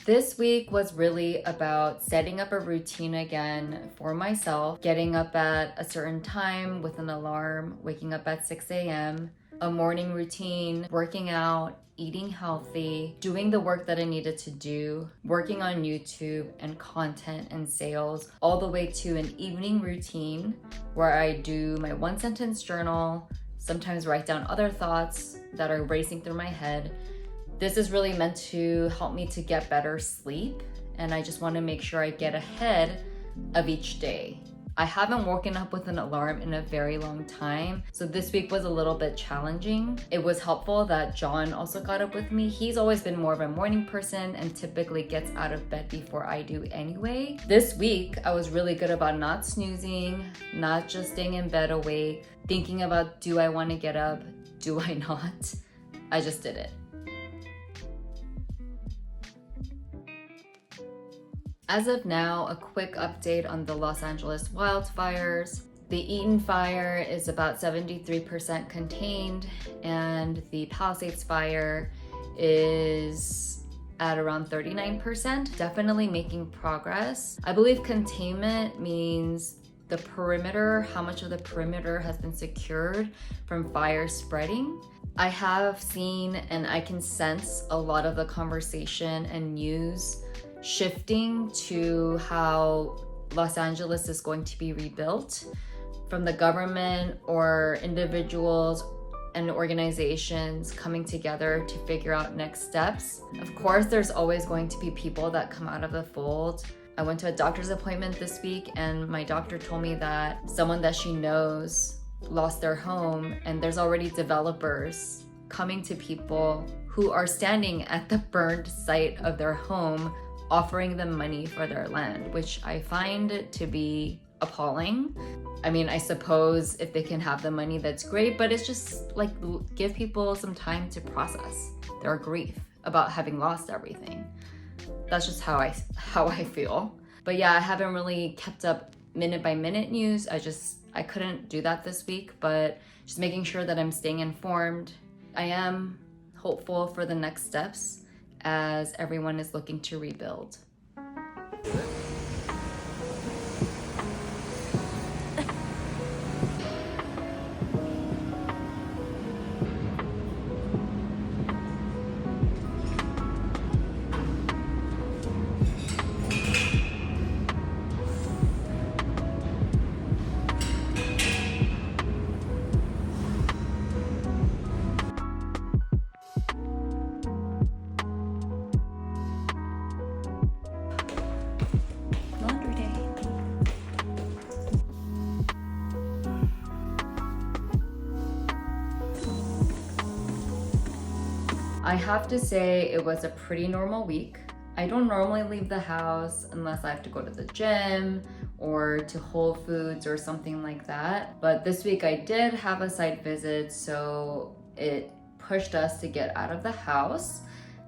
This week was really about setting up a routine again for myself, getting up at a certain time with an alarm, waking up at 6 a.m., a morning routine, working out, eating healthy, doing the work that I needed to do, working on YouTube and content and sales, all the way to an evening routine where I do my one sentence journal, sometimes write down other thoughts that are racing through my head. This is really meant to help me to get better sleep, and I just want to make sure I get ahead of each day. I haven't woken up with an alarm in a very long time, so this week was a little bit challenging. It was helpful that John also got up with me. He's always been more of a morning person and typically gets out of bed before I do anyway. This week, I was really good about not snoozing, not just staying in bed awake, thinking about, do I want to get up? Do I not? I just did it. As of now, a quick update on the Los Angeles wildfires. The Eaton fire is about 73% contained, and the Palisades fire is at around 39%, definitely making progress. I believe containment means the perimeter, how much of the perimeter has been secured from fire spreading. I have seen and I can sense a lot of the conversation and news shifting to how Los Angeles is going to be rebuilt from the government or individuals and organizations coming together to figure out next steps. Of course, there's always going to be people that come out of the fold. I went to a doctor's appointment this week and my doctor told me that someone that she knows lost their home, and there's already developers coming to people who are standing at the burned site of their home offering them money for their land, which I find to be appalling. I mean, I suppose if they can have the money, that's great, but it's just like, give people some time to process their grief about having lost everything. That's just how I feel. But yeah, I haven't really kept up minute by minute news. I couldn't do that this week, but just making sure that I'm staying informed. I am hopeful for the next steps as everyone is looking to rebuild. Laundry day. I have to say it was a pretty normal week. I don't normally leave the house unless I have to go to the gym or to Whole Foods or something like that. But this week I did have a site visit, so it pushed us to get out of the house.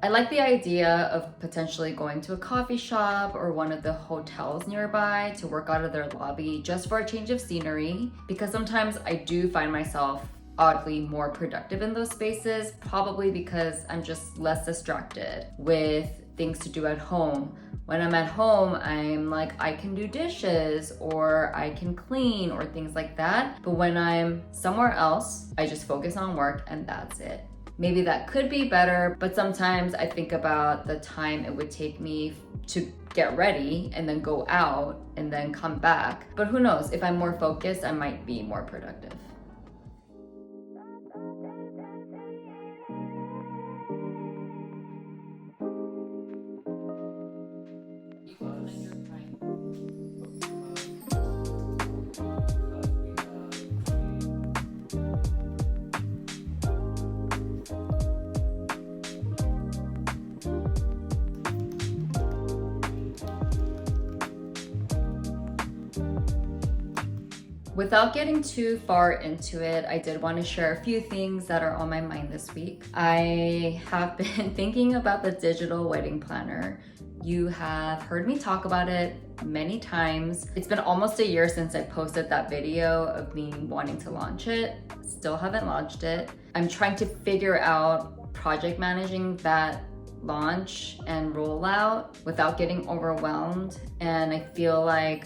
I like the idea of potentially going to a coffee shop or one of the hotels nearby to work out of their lobby just for a change of scenery, because sometimes I do find myself oddly more productive in those spaces, probably because I'm just less distracted with things to do at home. When I'm at home, I'm like, I can do dishes or I can clean or things like that. But when I'm somewhere else, I just focus on work and that's it. Maybe that could be better, but sometimes I think about the time it would take me to get ready and then go out and then come back. But who knows, if I'm more focused, I might be more productive. Without getting too far into it, I did want to share a few things that are on my mind this week. I have been thinking about the digital wedding planner. You have heard me talk about it many times. It's been almost a year since I posted that video of me wanting to launch it. Still haven't launched it. I'm trying to figure out project managing that launch and roll out without getting overwhelmed. And I feel like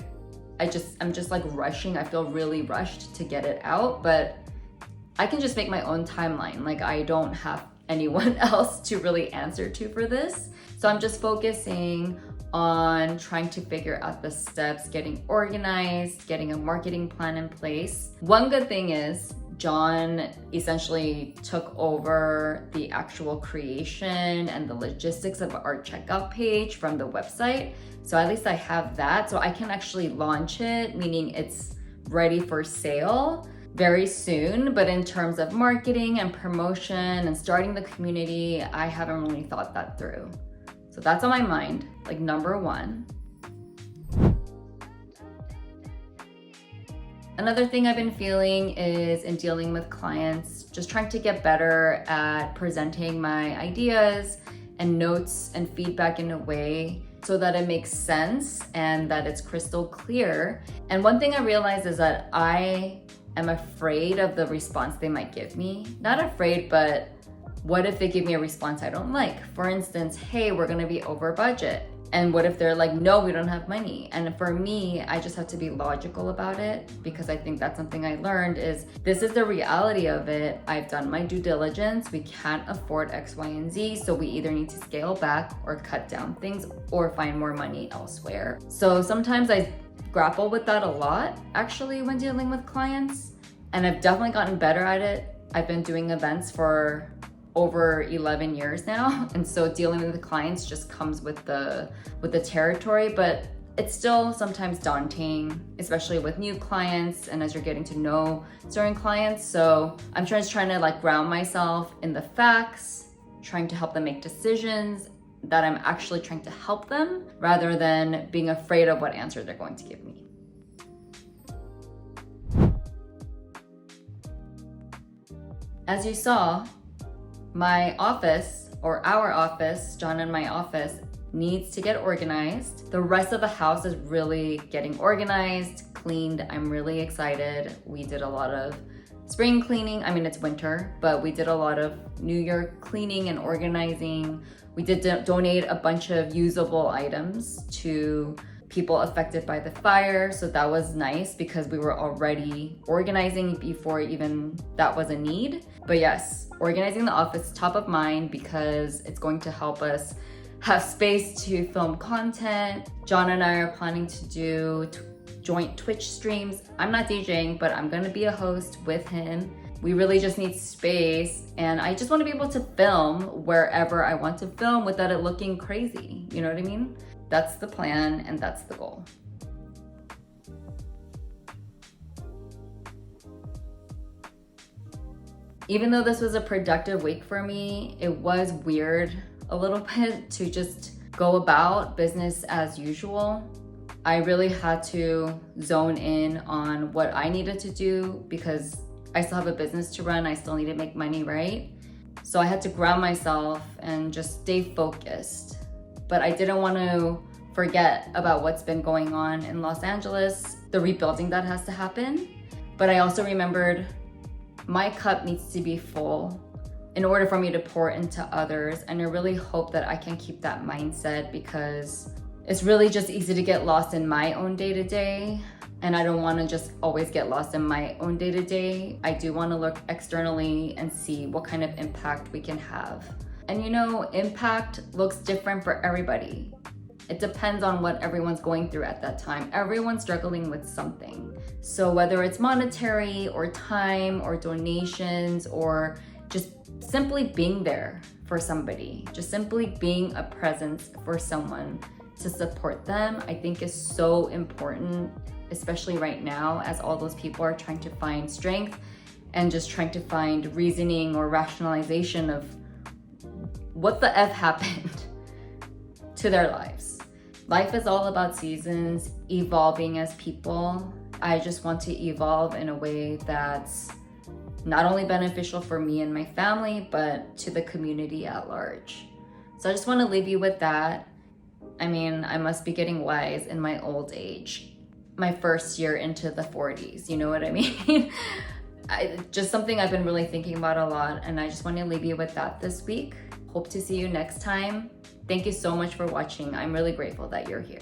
I'm just like rushing. I feel really rushed to get it out, but I can just make my own timeline. Like I don't have anyone else to really answer to for this. So I'm just focusing on trying to figure out the steps, getting organized, getting a marketing plan in place. One good thing is John essentially took over the actual creation and the logistics of our checkout page from the website. So at least I have that. So I can actually launch it, meaning it's ready for sale very soon. But in terms of marketing and promotion and starting the community, I haven't really thought that through. So that's on my mind, like number one. Another thing I've been feeling is in dealing with clients, just trying to get better at presenting my ideas and notes and feedback in a way so that it makes sense and that it's crystal clear. And one thing I realized is that I am afraid of the response they might give me. Not afraid, but what if they give me a response I don't like? For instance, hey, we're gonna be over budget. And what if they're like, no, we don't have money? And for me, I just have to be logical about it, because I think that's something I learned is this is the reality of it. I've done my due diligence. We can't afford X, Y, and Z. So we either need to scale back or cut down things or find more money elsewhere. So sometimes I grapple with that a lot actually when dealing with clients. And I've definitely gotten better at it. I've been doing events for over 11 years now. And so dealing with the clients just comes with the territory, but it's still sometimes daunting, especially with new clients and as you're getting to know certain clients. So I'm just trying to like ground myself in the facts, trying to help them make decisions that I'm actually trying to help them rather than being afraid of what answer they're going to give me. As you saw, my office, or our office, John and my office, needs to get organized. The rest of the house is really getting organized, cleaned. I'm really excited. We did a lot of spring cleaning. I mean, it's winter, but we did a lot of New Year cleaning and organizing. We did donate a bunch of usable items to people affected by the fire. So that was nice because we were already organizing before even that was a need. But yes, organizing the office top of mind because it's going to help us have space to film content. John and I are planning to do joint Twitch streams. I'm not DJing, but I'm gonna be a host with him. We really just need space, and I just want to be able to film wherever I want to film without it looking crazy. You know what I mean? That's the plan and that's the goal. Even though this was a productive week for me, it was weird a little bit to just go about business as usual. I really had to zone in on what I needed to do because I still have a business to run. I still need to make money, right? So I had to ground myself and just stay focused. But I didn't want to forget about what's been going on in Los Angeles, the rebuilding that has to happen. But I also remembered my cup needs to be full in order for me to pour into others. And I really hope that I can keep that mindset because it's really just easy to get lost in my own day-to-day. And I don't want to just always get lost in my own day-to-day. I do want to look externally and see what kind of impact we can have. And you know, impact looks different for everybody. It depends on what everyone's going through at that time. Everyone's struggling with something. So whether it's monetary or time or donations or just simply being there for somebody, just simply being a presence for someone to support them, I think is so important, especially right now as all those people are trying to find strength and just trying to find reasoning or rationalization of what the F happened to their lives. Life is all about seasons, evolving as people. I just want to evolve in a way that's not only beneficial for me and my family, but to the community at large. So I just want to leave you with that. I mean, I must be getting wise in my old age, my first year into the 40s, you know what I mean? Just something I've been really thinking about a lot, and I just want to leave you with that this week. Hope to see you next time. Thank you so much for watching. I'm really grateful that you're here.